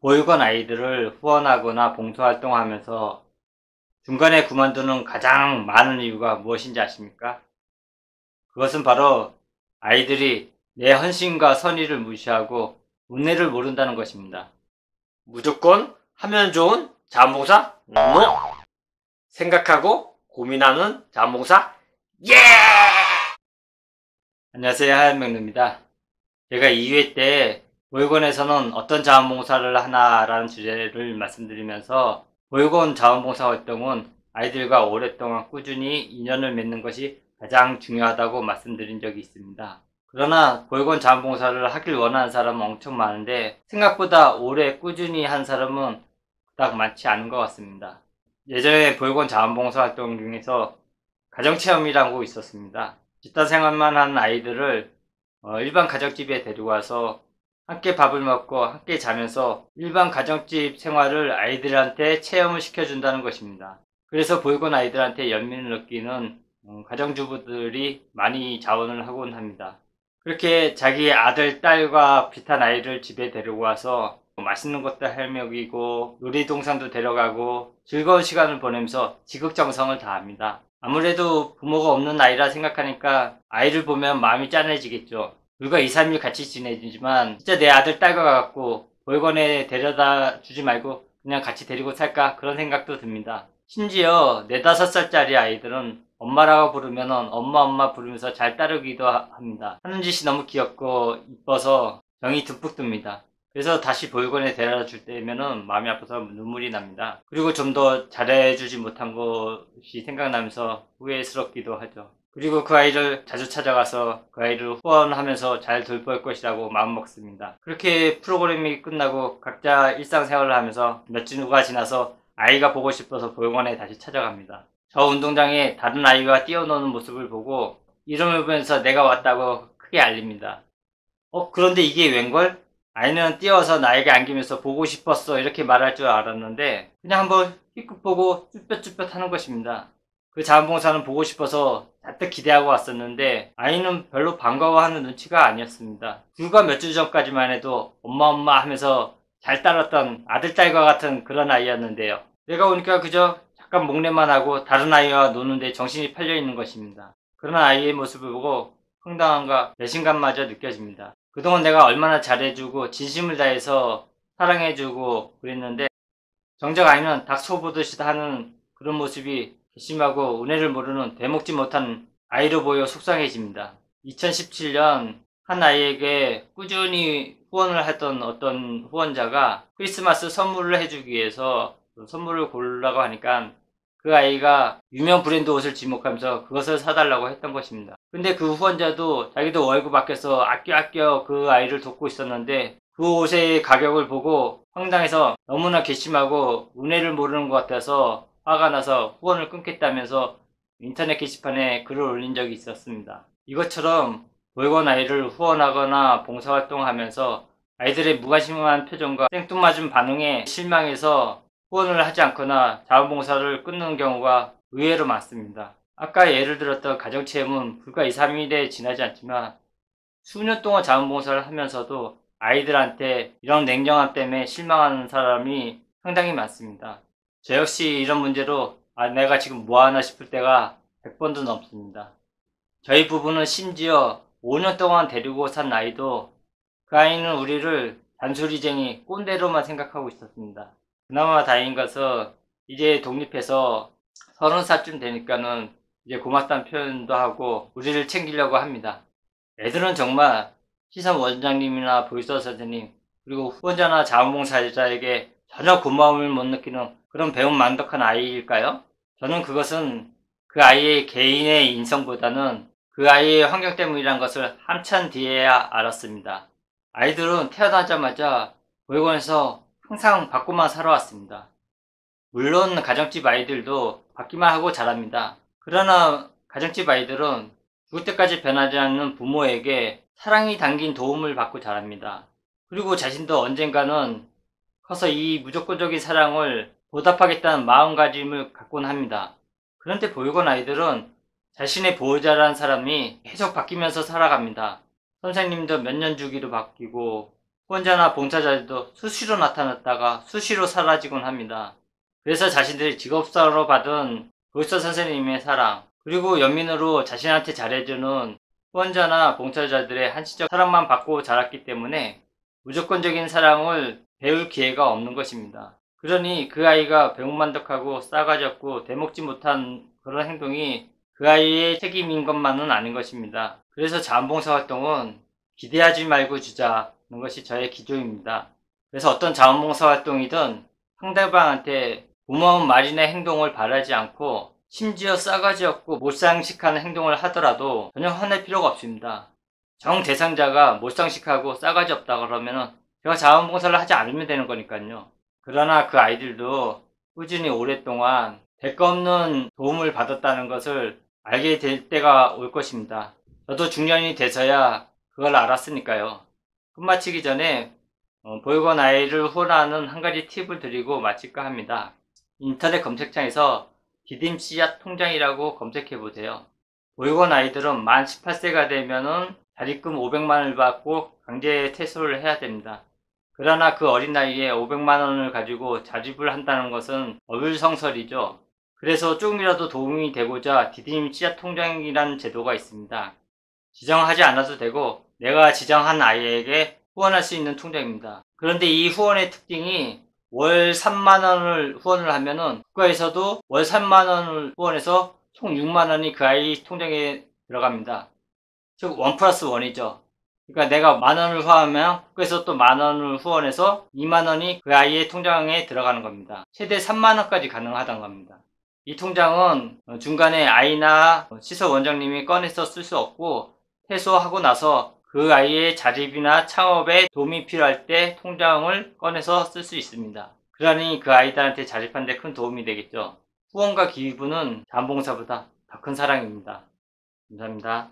보육원 아이들을 후원하거나 봉사활동하면서 중간에 그만두는 가장 많은 이유가 무엇인지 아십니까? 그것은 바로 아이들이 내 헌신과 선의를 무시하고 은혜를 모른다는 것입니다. 무조건 하면 좋은 자원봉사? NO! 생각하고 고민하는 자원봉사? 예! 안녕하세요, 하얀명루입니다. 제가 2회 때 보육원에서는 어떤 자원봉사를 하나라는 주제를 말씀드리면서 보육원 자원봉사 활동은 아이들과 오랫동안 꾸준히 인연을 맺는 것이 가장 중요하다고 말씀드린 적이 있습니다. 그러나 보육원 자원봉사를 하길 원하는 사람은 엄청 많은데 생각보다 오래 꾸준히 한 사람은 그닥 많지 않은 것 같습니다. 예전에 보육원 자원봉사 활동 중에서 가정체험이라고 있었습니다. 집단 생활만 하는 아이들을 일반 가정집에 데리고 와서 함께 밥을 먹고 함께 자면서 일반 가정집 생활을 아이들한테 체험을 시켜준다는 것입니다. 그래서 보육원 아이들한테 연민을 느끼는 가정주부들이 많이 자원을 하곤 합니다. 그렇게 자기 아들, 딸과 비슷한 아이를 집에 데리고 와서 맛있는 것도 해먹이고 놀이동산도 데려가고 즐거운 시간을 보내면서 지극정성을 다합니다. 아무래도 부모가 없는 아이라 생각하니까 아이를 보면 마음이 짠해지겠죠. 불과 2, 3일 같이 지내지만 진짜 내 아들, 딸과 같고 보육원에 데려다 주지 말고 그냥 같이 데리고 살까 그런 생각도 듭니다. 심지어 4, 5살짜리 아이들은 엄마라고 부르면 엄마 부르면서 잘 따르기도 합니다. 하는 짓이 너무 귀엽고 이뻐서 정이 듬뿍 듭니다. 그래서 다시 보육원에 데려다 줄 때면은 마음이 아파서 눈물이 납니다. 그리고 좀 더 잘해주지 못한 것이 생각나면서 후회스럽기도 하죠. 그리고 그 아이를 자주 찾아가서 그 아이를 후원하면서 잘 돌볼 것이라고 마음먹습니다. 그렇게 프로그램이 끝나고 각자 일상생활을 하면서 몇 주가 지나서 아이가 보고 싶어서 보육원에 다시 찾아갑니다. 저 운동장에 다른 아이와 뛰어노는 모습을 보고 이름을 보면서 내가 왔다고 크게 알립니다. 그런데 이게 웬걸? 아이는 뛰어서 나에게 안기면서 보고 싶었어 이렇게 말할 줄 알았는데 그냥 한번 휙 보고 쭈뼛쭈뼛 하는 것입니다. 그 자원봉사는 보고 싶어서 잔뜩 기대하고 왔었는데 아이는 별로 반가워하는 눈치가 아니었습니다. 불과 몇 주 전까지만 해도 엄마 하면서 잘 따랐던 아들, 딸과 같은 그런 아이였는데요. 내가 오니까 그저 잠깐 목례만 하고 다른 아이와 노는데 정신이 팔려 있는 것입니다. 그런 아이의 모습을 보고 황당함과 배신감마저 느껴집니다. 그동안 내가 얼마나 잘해주고 진심을 다해서 사랑해주고 그랬는데 정작 아이는 닭 소보듯이 하는 그런 모습이 괘씸하고 은혜를 모르는 되먹지 못한 아이로 보여 속상해집니다. 2017년 한 아이에게 꾸준히 후원을 했던 어떤 후원자가 크리스마스 선물을 해주기 위해서 선물을 고르라고 하니까 그 아이가 유명 브랜드 옷을 지목하면서 그것을 사달라고 했던 것입니다. 근데 그 후원자도 자기도 월급 아껴서 아껴 그 아이를 돕고 있었는데 그 옷의 가격을 보고 황당해서 너무나 괘씸하고 은혜를 모르는 것 같아서 화가 나서 후원을 끊겠다면서 인터넷 게시판에 글을 올린 적이 있었습니다. 이것처럼 보육원 아이를 후원하거나 봉사활동하면서 아이들의 무관심한 표정과 생뚱맞은 반응에 실망해서 후원을 하지 않거나 자원봉사를 끊는 경우가 의외로 많습니다. 아까 예를 들었던 가정체험은 불과 2, 3일에 지나지 않지만 수년 동안 자원봉사를 하면서도 아이들한테 이런 냉정함 때문에 실망하는 사람이 상당히 많습니다. 저 역시 이런 문제로 내가 지금 뭐하나 싶을 때가 100번도 넘습니다. 저희 부부는 심지어 5년 동안 데리고 산 아이도 그 아이는 우리를 잔소리쟁이 꼰대로만 생각하고 있었습니다. 그나마 다행인 것은 이제 독립해서 30살쯤 되니까는 이제 고맙다는 표현도 하고 우리를 챙기려고 합니다. 애들은 정말 시선 원장님이나 보이서 선생님 그리고 후원자나 자원봉사자에게 전혀 고마움을 못 느끼는 그런 배움 만덕한 아이일까요? 저는 그것은 그 아이의 개인의 인성보다는 그 아이의 환경 때문이란 것을 한참 뒤에야 알았습니다. 아이들은 태어나자마자 보육원에서 항상 받고만 살아왔습니다. 물론 가정집 아이들도 받기만 하고 자랍니다. 그러나 가정집 아이들은 죽을 때까지 변하지 않는 부모에게 사랑이 담긴 도움을 받고 자랍니다. 그리고 자신도 언젠가는 커서 이 무조건적인 사랑을 보답하겠다는 마음가짐을 갖곤 합니다. 그런데 보육원 아이들은 자신의 보호자라는 사람이 계속 바뀌면서 살아갑니다. 선생님도 몇 년 주기로 바뀌고 후원자나 봉사자들도 수시로 나타났다가 수시로 사라지곤 합니다. 그래서 자신들이 직업사로 받은 도지사 선생님의 사랑, 그리고 연민으로 자신한테 잘해주는 후원자나 봉사자들의 한시적 사랑만 받고 자랐기 때문에 무조건적인 사랑을 배울 기회가 없는 것입니다. 그러니 그 아이가 배은만덕하고 싸가지 없고 대먹지 못한 그런 행동이 그 아이의 책임인 것만은 아닌 것입니다. 그래서 자원봉사 활동은 기대하지 말고 주자는 것이 저의 기조입니다. 그래서 어떤 자원봉사 활동이든 상대방한테 고마운 말이나 행동을 바라지 않고 심지어 싸가지 없고 못상식하는 행동을 하더라도 전혀 화낼 필요가 없습니다. 정 대상자가 못상식하고 싸가지 없다 그러면은 제가 자원봉사를 하지 않으면 되는 거니까요. 그러나 그 아이들도 꾸준히 오랫동안 대가 없는 도움을 받았다는 것을 알게 될 때가 올 것입니다. 저도 중년이 돼서야 그걸 알았으니까요. 끝마치기 전에 보육원 아이를 후원하는 한 가지 팁을 드리고 마칠까 합니다. 인터넷 검색창에서 디딤 씨앗 통장이라고 검색해보세요. 보육원 아이들은 만 18세가 되면은 자립금 500만원을 받고 강제 퇴소를 해야 됩니다. 그러나 그 어린 나이에 500만원을 가지고 자립을 한다는 것은 어불성설이죠. 그래서 조금이라도 도움이 되고자 디딤 씨앗 통장이라는 제도가 있습니다. 지정하지 않아도 되고 내가 지정한 아이에게 후원할 수 있는 통장입니다. 그런데 이 후원의 특징이 월 3만원을 후원을 하면은 국가에서도 월 3만원을 후원해서 총 6만원이 그 아이 통장에 들어갑니다. 즉 1+1이죠. 그러니까 내가 만원을 후원하면 국가에서 또 만원을 후원해서 2만원이 그 아이의 통장에 들어가는 겁니다. 최대 3만원까지 가능하다는 겁니다. 이 통장은 중간에 아이나 시설 원장님이 꺼내서 쓸 수 없고 퇴소하고 나서 그 아이의 자립이나 창업에 도움이 필요할 때 통장을 꺼내서 쓸 수 있습니다. 그러니 그 아이들한테 자립하는 데 큰 도움이 되겠죠. 후원과 기부는 자원봉사보다 더 큰 사랑입니다. 감사합니다.